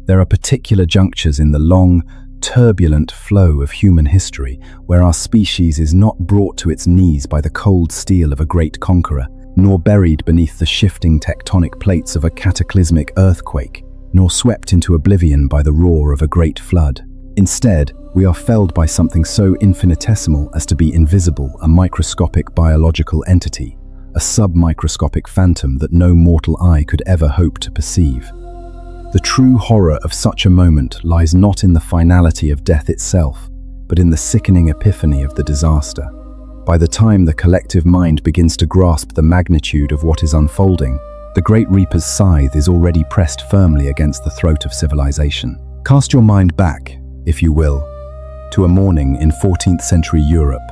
There are particular junctures in the long, turbulent flow of human history where our species is not brought to its knees by the cold steel of a great conqueror, nor buried beneath the shifting tectonic plates of a cataclysmic earthquake, nor swept into oblivion by the roar of a great flood. Instead, we are felled by something so infinitesimal as to be invisible, a microscopic biological entity, a submicroscopic phantom that no mortal eye could ever hope to perceive. The true horror of such a moment lies not in the finality of death itself, but in the sickening epiphany of the disaster. By the time the collective mind begins to grasp the magnitude of what is unfolding, the Great Reaper's scythe is already pressed firmly against the throat of civilization. Cast your mind back, if you will, to a morning in 14th century Europe,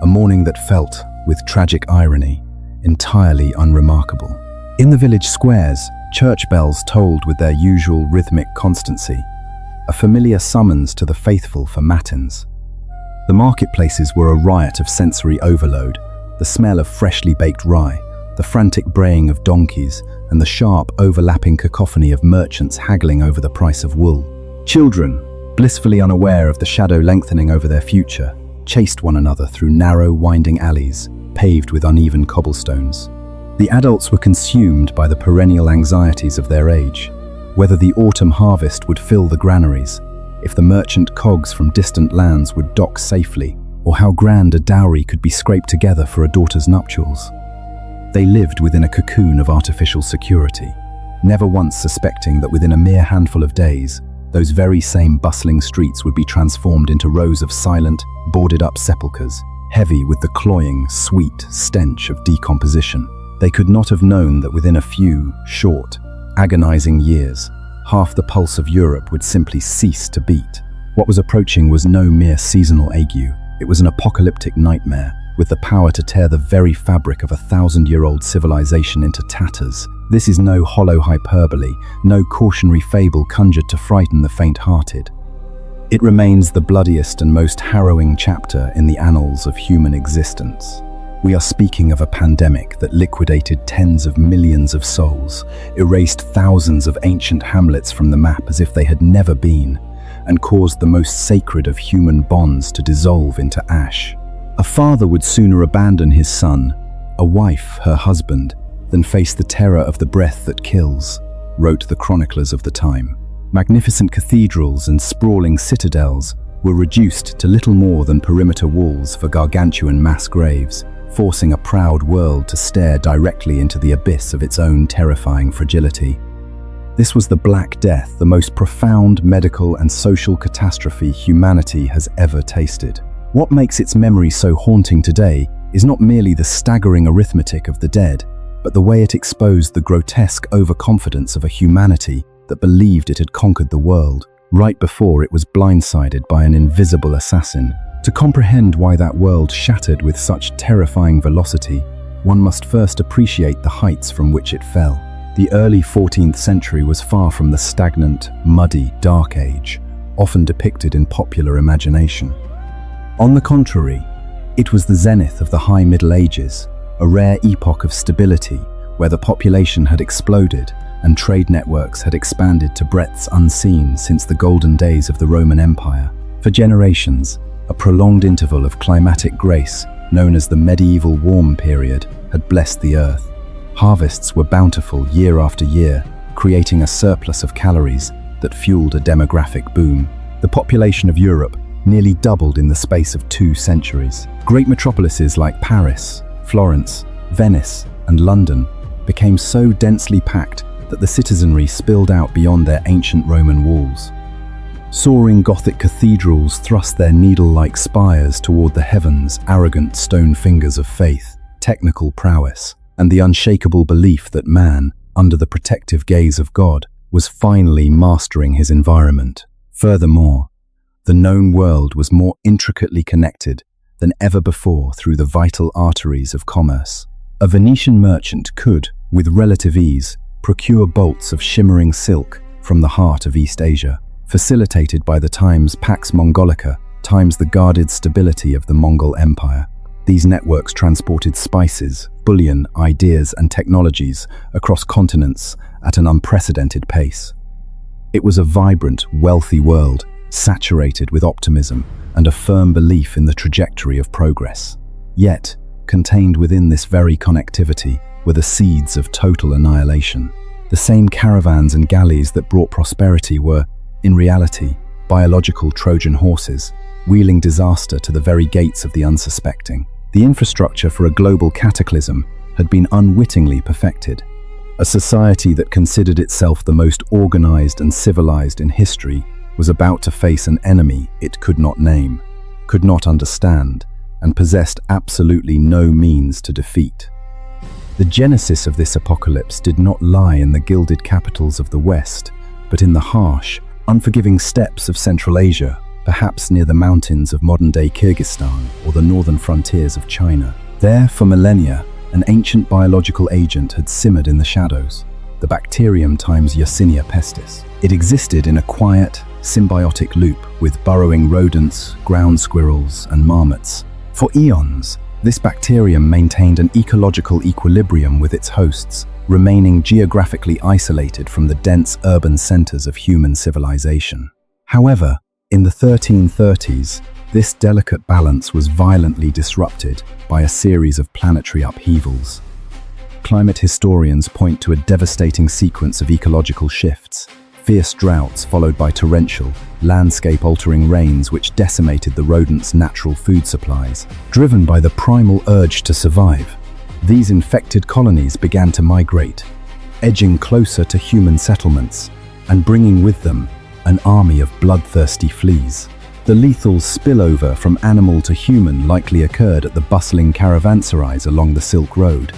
a morning that felt, with tragic irony, entirely unremarkable. In the village squares, church bells tolled with their usual rhythmic constancy, a familiar summons to the faithful for matins. The marketplaces were a riot of sensory overload, the smell of freshly baked rye, the frantic braying of donkeys, and the sharp, overlapping cacophony of merchants haggling over the price of wool. Children, blissfully unaware of the shadow lengthening over their future, chased one another through narrow, winding alleys, paved with uneven cobblestones. The adults were consumed by the perennial anxieties of their age, whether the autumn harvest would fill the granaries, if the merchant cogs from distant lands would dock safely, or how grand a dowry could be scraped together for a daughter's nuptials. They lived within a cocoon of artificial security, never once suspecting that within a mere handful of days, those very same bustling streets would be transformed into rows of silent, boarded-up sepulchres, heavy with the cloying, sweet stench of decomposition. They could not have known that within a few, short, agonizing years, half the pulse of Europe would simply cease to beat. What was approaching was no mere seasonal ague. It was an apocalyptic nightmare, with the power to tear the very fabric of a 1,000-year-old civilization into tatters. This is no hollow hyperbole, no cautionary fable conjured to frighten the faint-hearted. It remains the bloodiest and most harrowing chapter in the annals of human existence. We are speaking of a pandemic that liquidated tens of millions of souls, erased thousands of ancient hamlets from the map as if they had never been, and caused the most sacred of human bonds to dissolve into ash. A father would sooner abandon his son, a wife her husband, than face the terror of the breath that kills, wrote the chroniclers of the time. Magnificent cathedrals and sprawling citadels were reduced to little more than perimeter walls for gargantuan mass graves, forcing a proud world to stare directly into the abyss of its own terrifying fragility. This was the Black Death, the most profound medical and social catastrophe humanity has ever tasted. What makes its memory so haunting today is not merely the staggering arithmetic of the dead, but the way it exposed the grotesque overconfidence of a humanity that believed it had conquered the world, right before it was blindsided by an invisible assassin. To comprehend why that world shattered with such terrifying velocity, one must first appreciate the heights from which it fell. The early 14th century was far from the stagnant, muddy, dark age, often depicted in popular imagination. On the contrary, it was the zenith of the High Middle Ages, a rare epoch of stability where the population had exploded and trade networks had expanded to breadths unseen since the golden days of the Roman Empire. For generations, a prolonged interval of climatic grace, known as the medieval warm period, had blessed the earth. Harvests were bountiful year after year, creating a surplus of calories that fueled a demographic boom. The population of Europe nearly doubled in the space of 2 centuries. Great metropolises like Paris, Florence, Venice, and London became so densely packed that the citizenry spilled out beyond their ancient Roman walls. Soaring Gothic cathedrals thrust their needle-like spires toward the heavens, arrogant stone fingers of faith, technical prowess, and the unshakable belief that man, under the protective gaze of God, was finally mastering his environment. Furthermore, the known world was more intricately connected than ever before through the vital arteries of commerce. A Venetian merchant could, with relative ease, procure bolts of shimmering silk from the heart of East Asia, facilitated by the times Pax Mongolica, times the guarded stability of the Mongol Empire. These networks transported spices, bullion, ideas, and technologies across continents at an unprecedented pace. It was a vibrant, wealthy world, saturated with optimism and a firm belief in the trajectory of progress. Yet, contained within this very connectivity were the seeds of total annihilation. The same caravans and galleys that brought prosperity were, in reality, biological Trojan horses, wheeling disaster to the very gates of the unsuspecting. The infrastructure for a global cataclysm had been unwittingly perfected. A society that considered itself the most organized and civilized in history was about to face an enemy it could not name, could not understand, and possessed absolutely no means to defeat. The genesis of this apocalypse did not lie in the gilded capitals of the West, but in the harsh, unforgiving steppes of Central Asia, perhaps near the mountains of modern-day Kyrgyzstan or the northern frontiers of China. There, for millennia, an ancient biological agent had simmered in the shadows, the bacterium times Yersinia pestis. It existed in a quiet, symbiotic loop with burrowing rodents, ground squirrels, and marmots. For eons, this bacterium maintained an ecological equilibrium with its hosts, remaining geographically isolated from the dense urban centers of human civilization. However, in the 1330s, this delicate balance was violently disrupted by a series of planetary upheavals. Climate historians point to a devastating sequence of ecological shifts, fierce droughts followed by torrential, landscape-altering rains which decimated the rodents' natural food supplies. Driven by the primal urge to survive, these infected colonies began to migrate, edging closer to human settlements and bringing with them an army of bloodthirsty fleas. The lethal spillover from animal to human likely occurred at the bustling caravanserais along the Silk Road.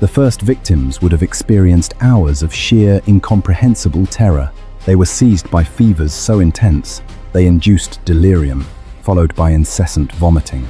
The first victims would have experienced hours of sheer, incomprehensible terror. They were seized by fevers so intense they induced delirium, followed by incessant vomiting.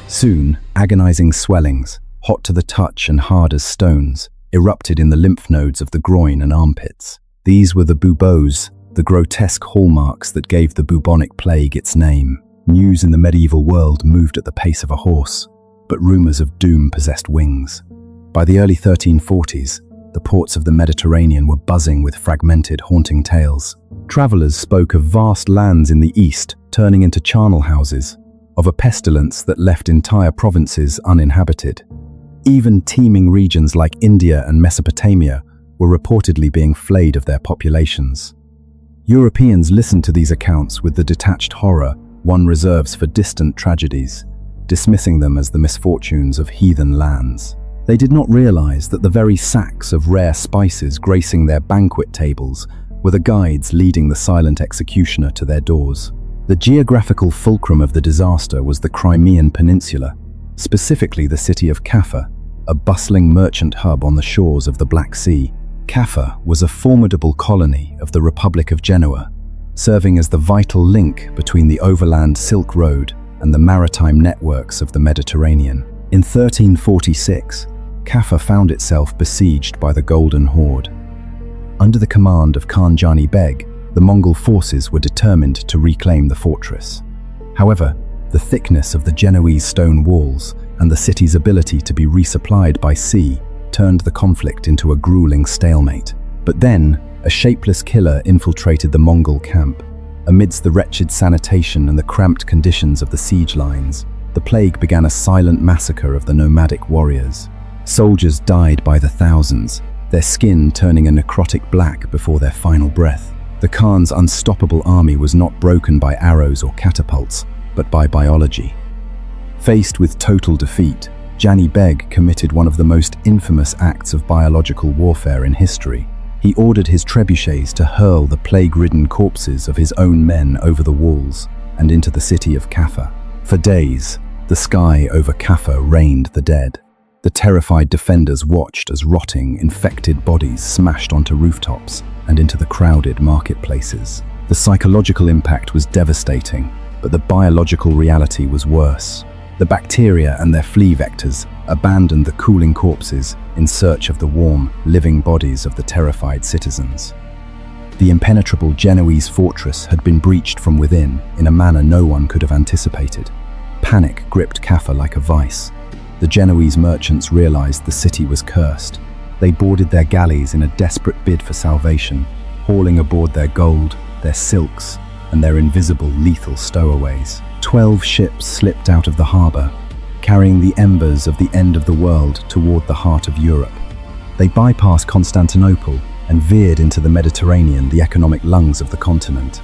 Soon, agonizing swellings, hot to the touch and hard as stones, erupted in the lymph nodes of the groin and armpits. These were the buboes, the grotesque hallmarks that gave the bubonic plague its name. News in the medieval world moved at the pace of a horse, but rumors of doom possessed wings. By the early 1340s, the ports of the Mediterranean were buzzing with fragmented, haunting tales. Travelers spoke of vast lands in the east turning into charnel houses, of a pestilence that left entire provinces uninhabited. Even teeming regions like India and Mesopotamia were reportedly being flayed of their populations. Europeans listened to these accounts with the detached horror one reserves for distant tragedies, dismissing them as the misfortunes of heathen lands. They did not realize that the very sacks of rare spices gracing their banquet tables were the guides leading the silent executioner to their doors. The geographical fulcrum of the disaster was the Crimean Peninsula, specifically the city of Kaffa, a bustling merchant hub on the shores of the Black Sea. Kaffa was a formidable colony of the Republic of Genoa, serving as the vital link between the overland Silk Road and the maritime networks of the Mediterranean. In 1346, Kaffa found itself besieged by the Golden Horde. Under the command of Khan Jani Beg, the Mongol forces were determined to reclaim the fortress. However, the thickness of the Genoese stone walls and the city's ability to be resupplied by sea turned the conflict into a grueling stalemate. But then, a shapeless killer infiltrated the Mongol camp. Amidst the wretched sanitation and the cramped conditions of the siege lines, the plague began a silent massacre of the nomadic warriors. Soldiers died by the thousands, their skin turning a necrotic black before their final breath. The Khan's unstoppable army was not broken by arrows or catapults, but by biology. Faced with total defeat, Jani Beg committed one of the most infamous acts of biological warfare in history. He ordered his trebuchets to hurl the plague-ridden corpses of his own men over the walls and into the city of Kaffa. For days, the sky over Kaffa rained the dead. The terrified defenders watched as rotting, infected bodies smashed onto rooftops and into the crowded marketplaces. The psychological impact was devastating, but the biological reality was worse. The bacteria and their flea vectors abandoned the cooling corpses in search of the warm, living bodies of the terrified citizens. The impenetrable Genoese fortress had been breached from within in a manner no one could have anticipated. Panic gripped Kaffa like a vice. The Genoese merchants realized the city was cursed. They boarded their galleys in a desperate bid for salvation, hauling aboard their gold, their silks, and their invisible lethal stowaways. 12 ships slipped out of the harbor, carrying the embers of the end of the world toward the heart of Europe. They bypassed Constantinople and veered into the Mediterranean, the economic lungs of the continent.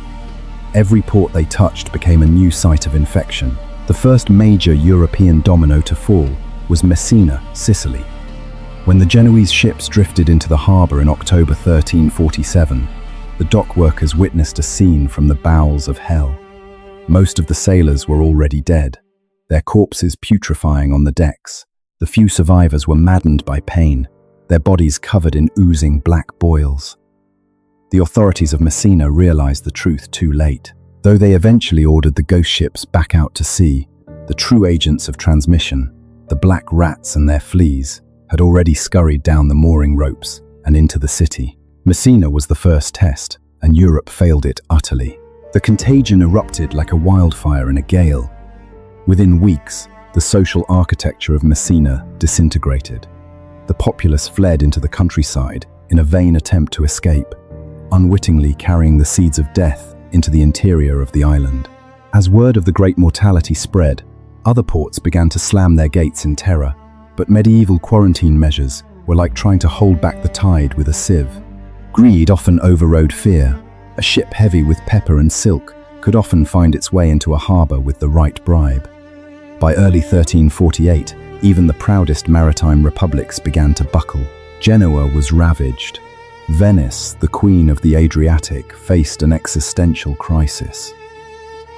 Every port they touched became a new site of infection. The first major European domino to fall was Messina, Sicily. When the Genoese ships drifted into the harbor in October 1347, the dock workers witnessed a scene from the bowels of hell. Most of the sailors were already dead, their corpses putrefying on the decks. The few survivors were maddened by pain, their bodies covered in oozing black boils. The authorities of Messina realized the truth too late. Though they eventually ordered the ghost ships back out to sea, the true agents of transmission, the black rats and their fleas, had already scurried down the mooring ropes and into the city. Messina was the first test, and Europe failed it utterly. The contagion erupted like a wildfire in a gale. Within weeks, the social architecture of Messina disintegrated. The populace fled into the countryside in a vain attempt to escape, unwittingly carrying the seeds of death into the interior of the island. As word of the great mortality spread, other ports began to slam their gates in terror, but medieval quarantine measures were like trying to hold back the tide with a sieve. Greed often overrode fear. A ship heavy with pepper and silk could often find its way into a harbor with the right bribe. By early 1348, even the proudest maritime republics began to buckle. Genoa was ravaged. Venice, the queen of the Adriatic, faced an existential crisis.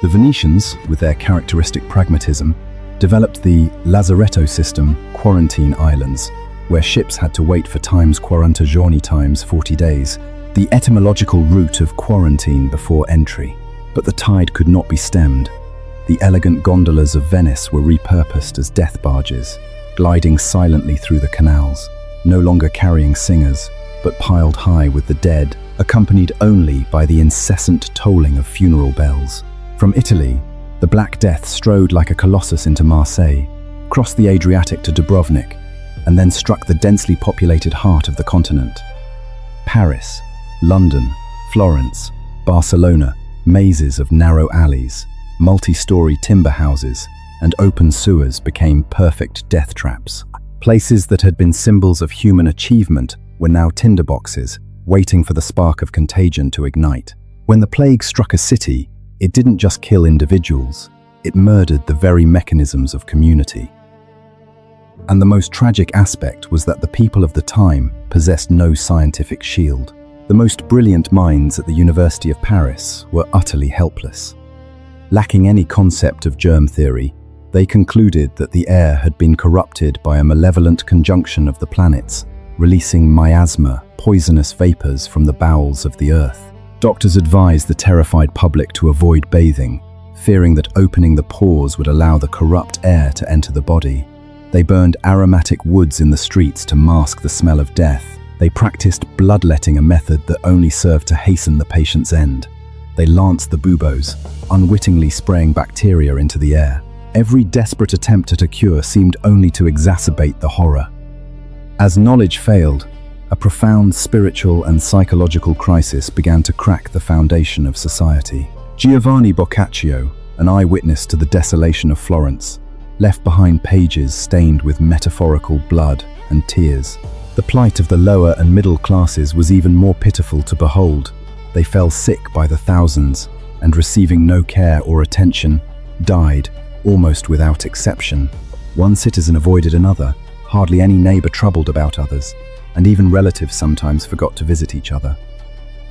The Venetians, with their characteristic pragmatism, developed the Lazaretto system, quarantine islands, where ships had to wait for times 40 giorni times 40 days, the etymological root of quarantine before entry. But the tide could not be stemmed. The elegant gondolas of Venice were repurposed as death barges, gliding silently through the canals, no longer carrying singers, but piled high with the dead, accompanied only by the incessant tolling of funeral bells. From Italy, the Black Death strode like a colossus into Marseille, crossed the Adriatic to Dubrovnik, and then struck the densely populated heart of the continent. Paris, London, Florence, Barcelona, mazes of narrow alleys, multi-story timber houses, and open sewers became perfect death traps. Places that had been symbols of human achievement were now tinderboxes, waiting for the spark of contagion to ignite. When the plague struck a city, it didn't just kill individuals, it murdered the very mechanisms of community. And the most tragic aspect was that the people of the time possessed no scientific shield. The most brilliant minds at the University of Paris were utterly helpless. Lacking any concept of germ theory, they concluded that the air had been corrupted by a malevolent conjunction of the planets, releasing miasma, poisonous vapors from the bowels of the earth. Doctors advised the terrified public to avoid bathing, fearing that opening the pores would allow the corrupt air to enter the body. They burned aromatic woods in the streets to mask the smell of death. They practiced bloodletting, a method that only served to hasten the patient's end. They lanced the buboes, unwittingly spraying bacteria into the air. Every desperate attempt at a cure seemed only to exacerbate the horror. As knowledge failed, a profound spiritual and psychological crisis began to crack the foundation of society. Giovanni Boccaccio, an eyewitness to the desolation of Florence, left behind pages stained with metaphorical blood and tears. The plight of the lower and middle classes was even more pitiful to behold. They fell sick by the thousands, and receiving no care or attention, died, almost without exception. One citizen avoided another, hardly any neighbor troubled about others, and even relatives sometimes forgot to visit each other.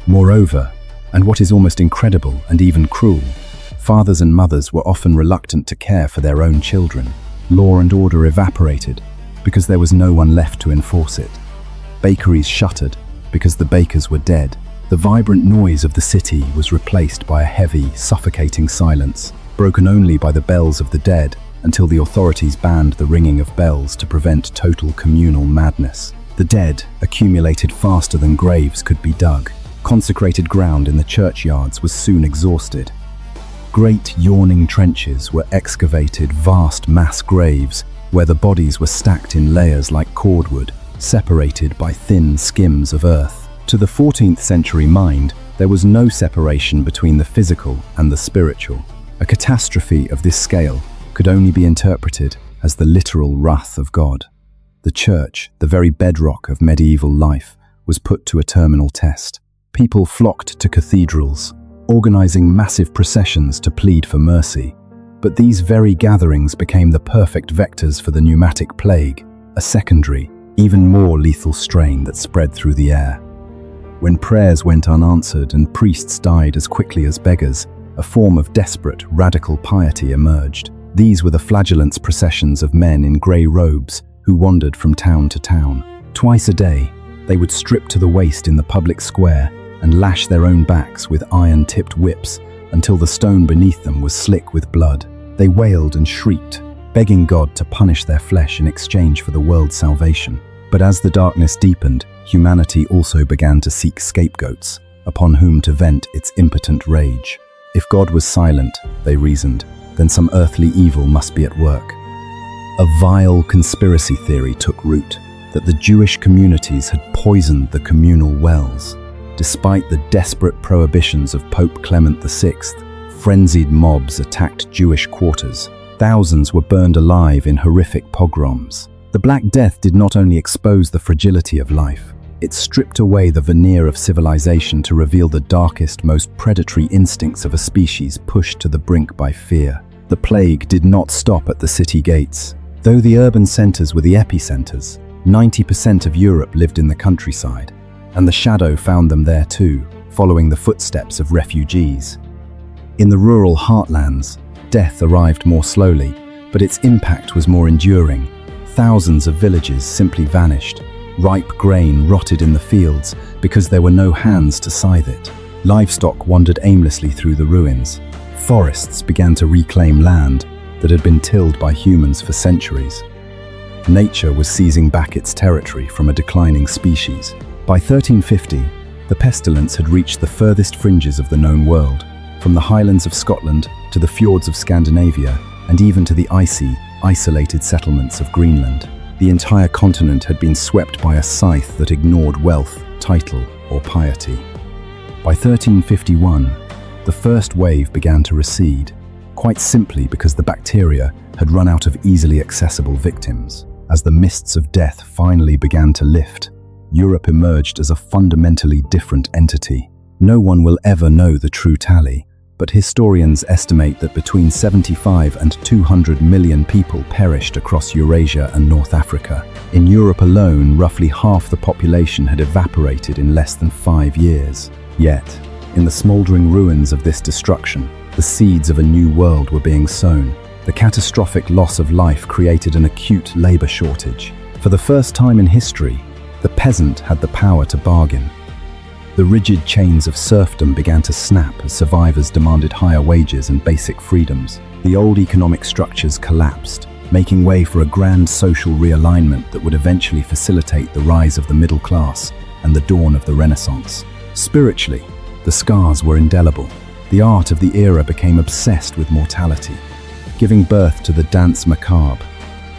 Moreover, and what is almost incredible and even cruel, fathers and mothers were often reluctant to care for their own children. Law and order evaporated because there was no one left to enforce it. Bakeries shuttered because the bakers were dead. The vibrant noise of the city was replaced by a heavy, suffocating silence, broken only by the bells of the dead, until the authorities banned the ringing of bells to prevent total communal madness. The dead accumulated faster than graves could be dug. Consecrated ground in the churchyards was soon exhausted. Great yawning trenches were excavated, vast mass graves, where the bodies were stacked in layers like cordwood, separated by thin skims of earth. To the 14th century mind, there was no separation between the physical and the spiritual. A catastrophe of this scale could only be interpreted as the literal wrath of God. The church, the very bedrock of medieval life, was put to a terminal test. People flocked to cathedrals, organizing massive processions to plead for mercy. But these very gatherings became the perfect vectors for the pneumatic plague, a secondary, even more lethal strain that spread through the air. When prayers went unanswered and priests died as quickly as beggars, a form of desperate, radical piety emerged. These were the flagellants processions of men in grey robes who wandered from town to town. Twice a day, they would strip to the waist in the public square and lash their own backs with iron-tipped whips until the stone beneath them was slick with blood. They wailed and shrieked, begging God to punish their flesh in exchange for the world's salvation. But as the darkness deepened, humanity also began to seek scapegoats, upon whom to vent its impotent rage. If God was silent, they reasoned, then some earthly evil must be at work. A vile conspiracy theory took root, that the Jewish communities had poisoned the communal wells. Despite the desperate prohibitions of Pope Clement VI, frenzied mobs attacked Jewish quarters. Thousands were burned alive in horrific pogroms. The Black Death did not only expose the fragility of life, it stripped away the veneer of civilization to reveal the darkest, most predatory instincts of a species pushed to the brink by fear. The plague did not stop at the city gates. Though the urban centers were the epicenters, 90% of Europe lived in the countryside, and the shadow found them there too, following the footsteps of refugees. In the rural heartlands, death arrived more slowly, but its impact was more enduring. Thousands of villages simply vanished. Ripe grain rotted in the fields because there were no hands to scythe it. Livestock wandered aimlessly through the ruins. Forests began to reclaim land that had been tilled by humans for centuries. Nature was seizing back its territory from a declining species. By 1350, the pestilence had reached the furthest fringes of the known world, from the highlands of Scotland to the fjords of Scandinavia, and even to the icy, isolated settlements of Greenland. The entire continent had been swept by a scythe that ignored wealth, title, or piety. By 1351, the first wave began to recede, quite simply because the bacteria had run out of easily accessible victims. As the mists of death finally began to lift, Europe emerged as a fundamentally different entity. No one will ever know the true tally, but historians estimate that between 75 and 200 million people perished across Eurasia and North Africa. In Europe alone, roughly half the population had evaporated in less than 5 years. Yet, in the smoldering ruins of this destruction, the seeds of a new world were being sown. The catastrophic loss of life created an acute labor shortage. For the first time in history, the peasant had the power to bargain. The rigid chains of serfdom began to snap as survivors demanded higher wages and basic freedoms. The old economic structures collapsed, making way for a grand social realignment that would eventually facilitate the rise of the middle class and the dawn of the Renaissance. Spiritually, the scars were indelible. The art of the era became obsessed with mortality, giving birth to the danse macabre,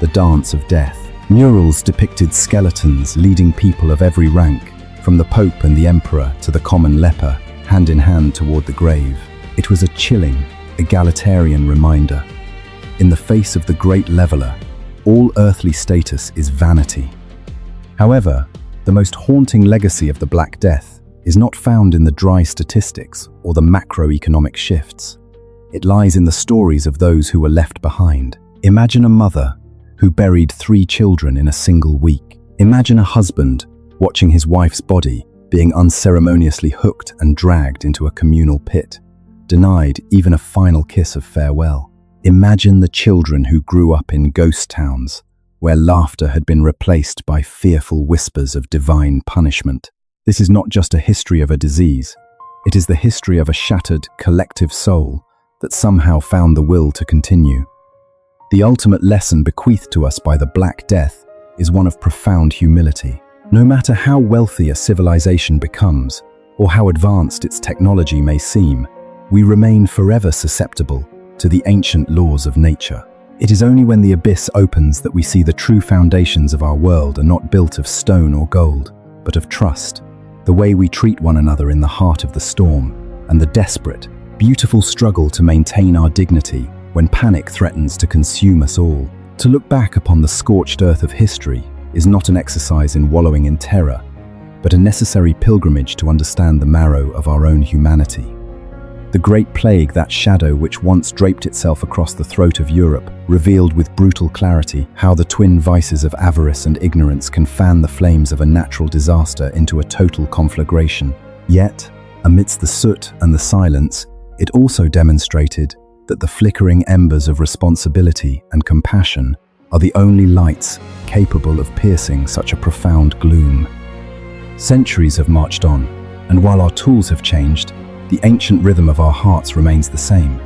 the dance of death. Murals depicted skeletons leading people of every rank, from the Pope and the Emperor to the common leper, hand in hand toward the grave. It was a chilling, egalitarian reminder. In the face of the great leveler, all earthly status is vanity. However, the most haunting legacy of the Black Death is not found in the dry statistics or the macroeconomic shifts. It lies in the stories of those who were left behind. Imagine a mother who buried 3 children in a single week. Imagine a husband watching his wife's body being unceremoniously hooked and dragged into a communal pit, denied even a final kiss of farewell. Imagine the children who grew up in ghost towns, where laughter had been replaced by fearful whispers of divine punishment. This is not just a history of a disease, it is the history of a shattered, collective soul that somehow found the will to continue. The ultimate lesson bequeathed to us by the Black Death is one of profound humility. No matter how wealthy a civilization becomes, or how advanced its technology may seem, we remain forever susceptible to the ancient laws of nature. It is only when the abyss opens that we see the true foundations of our world are not built of stone or gold, but of trust, the way we treat one another in the heart of the storm, and the desperate, beautiful struggle to maintain our dignity when panic threatens to consume us all. To look back upon the scorched earth of history is not an exercise in wallowing in terror, but a necessary pilgrimage to understand the marrow of our own humanity. The Great Plague, that shadow which once draped itself across the throat of Europe, revealed with brutal clarity how the twin vices of avarice and ignorance can fan the flames of a natural disaster into a total conflagration. Yet, amidst the soot and the silence, it also demonstrated that the flickering embers of responsibility and compassion are the only lights capable of piercing such a profound gloom. Centuries have marched on, and while our tools have changed, the ancient rhythm of our hearts remains the same.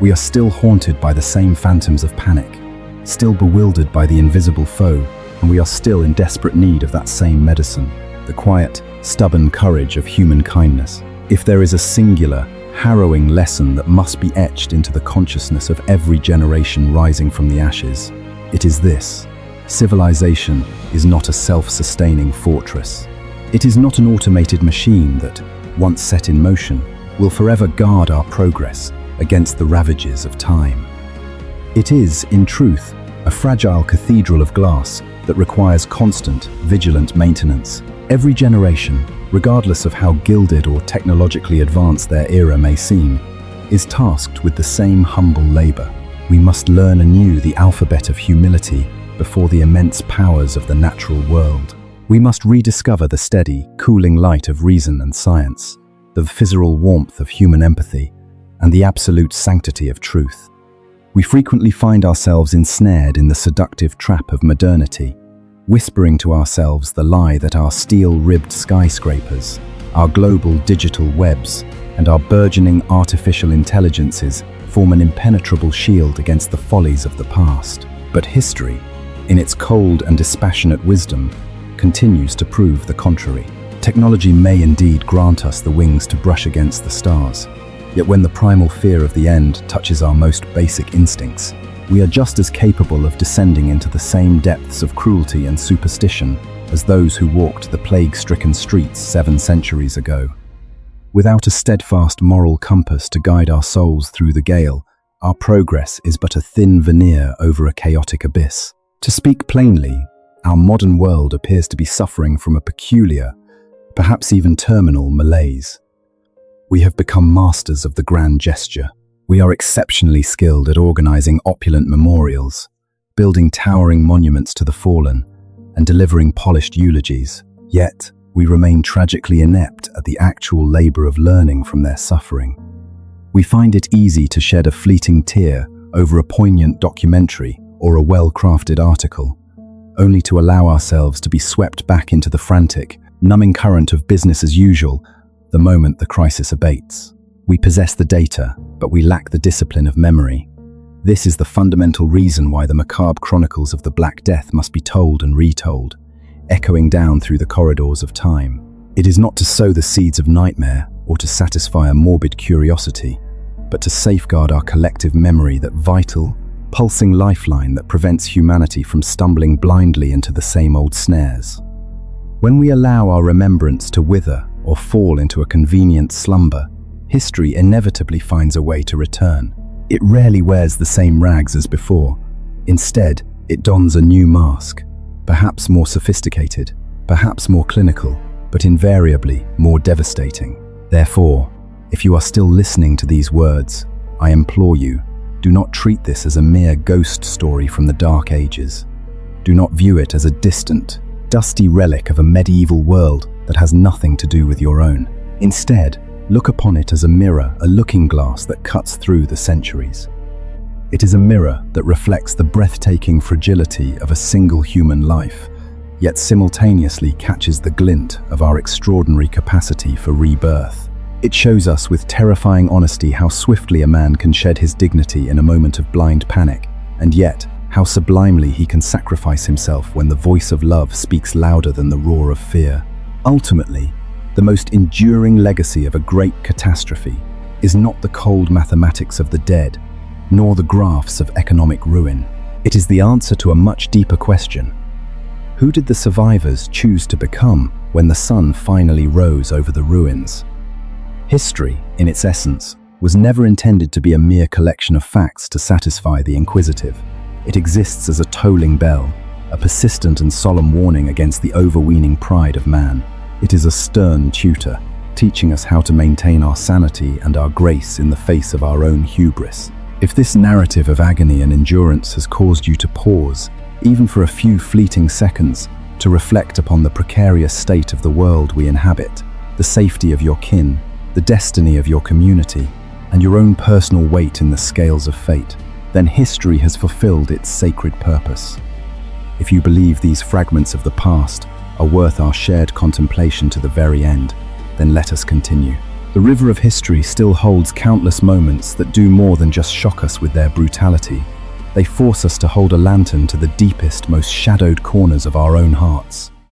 We are still haunted by the same phantoms of panic, still bewildered by the invisible foe, and we are still in desperate need of that same medicine, the quiet, stubborn courage of human kindness. If there is a singular, harrowing lesson that must be etched into the consciousness of every generation rising from the ashes, it is this: civilization is not a self-sustaining fortress. It is not an automated machine that, once set in motion, will forever guard our progress against the ravages of time. It is, in truth, a fragile cathedral of glass that requires constant, vigilant maintenance. Every generation, regardless of how gilded or technologically advanced their era may seem, is tasked with the same humble labor. We must learn anew the alphabet of humility before the immense powers of the natural world. We must rediscover the steady, cooling light of reason and science, the visceral warmth of human empathy, and the absolute sanctity of truth. We frequently find ourselves ensnared in the seductive trap of modernity, whispering to ourselves the lie that our steel-ribbed skyscrapers, our global digital webs, and our burgeoning artificial intelligences form an impenetrable shield against the follies of the past. But history, in its cold and dispassionate wisdom, continues to prove the contrary. Technology may indeed grant us the wings to brush against the stars, yet when the primal fear of the end touches our most basic instincts, we are just as capable of descending into the same depths of cruelty and superstition as those who walked the plague-stricken streets 7 centuries ago. Without a steadfast moral compass to guide our souls through the gale, our progress is but a thin veneer over a chaotic abyss. To speak plainly, our modern world appears to be suffering from a peculiar, perhaps even terminal malaise. We have become masters of the grand gesture. We are exceptionally skilled at organizing opulent memorials, building towering monuments to the fallen, and delivering polished eulogies. Yet, we remain tragically inept at the actual labor of learning from their suffering. We find it easy to shed a fleeting tear over a poignant documentary or a well-crafted article, only to allow ourselves to be swept back into the frantic, numbing current of business as usual the moment the crisis abates. We possess the data, but we lack the discipline of memory. This is the fundamental reason why the macabre chronicles of the Black Death must be told and retold, echoing down through the corridors of time. It is not to sow the seeds of nightmare or to satisfy a morbid curiosity, but to safeguard our collective memory, that vital, pulsing lifeline that prevents humanity from stumbling blindly into the same old snares. When we allow our remembrance to wither or fall into a convenient slumber, history inevitably finds a way to return. It rarely wears the same rags as before. Instead, it dons a new mask, perhaps more sophisticated, perhaps more clinical, but invariably more devastating. Therefore, if you are still listening to these words, I implore you, do not treat this as a mere ghost story from the Dark Ages. Do not view it as a distant, dusty relic of a medieval world that has nothing to do with your own. Instead, look upon it as a mirror, a looking glass that cuts through the centuries. It is a mirror that reflects the breathtaking fragility of a single human life, yet simultaneously catches the glint of our extraordinary capacity for rebirth. It shows us with terrifying honesty how swiftly a man can shed his dignity in a moment of blind panic, and yet how sublimely he can sacrifice himself when the voice of love speaks louder than the roar of fear. Ultimately, the most enduring legacy of a great catastrophe is not the cold mathematics of the dead, nor the graphs of economic ruin. It is the answer to a much deeper question. Who did the survivors choose to become when the sun finally rose over the ruins? History, in its essence, was never intended to be a mere collection of facts to satisfy the inquisitive. It exists as a tolling bell, a persistent and solemn warning against the overweening pride of man. It is a stern tutor, teaching us how to maintain our sanity and our grace in the face of our own hubris. If this narrative of agony and endurance has caused you to pause, even for a few fleeting seconds, to reflect upon the precarious state of the world we inhabit, the safety of your kin, the destiny of your community, and your own personal weight in the scales of fate, then history has fulfilled its sacred purpose. If you believe these fragments of the past are worth our shared contemplation to the very end, then let us continue. The river of history still holds countless moments that do more than just shock us with their brutality. They force us to hold a lantern to the deepest, most shadowed corners of our own hearts.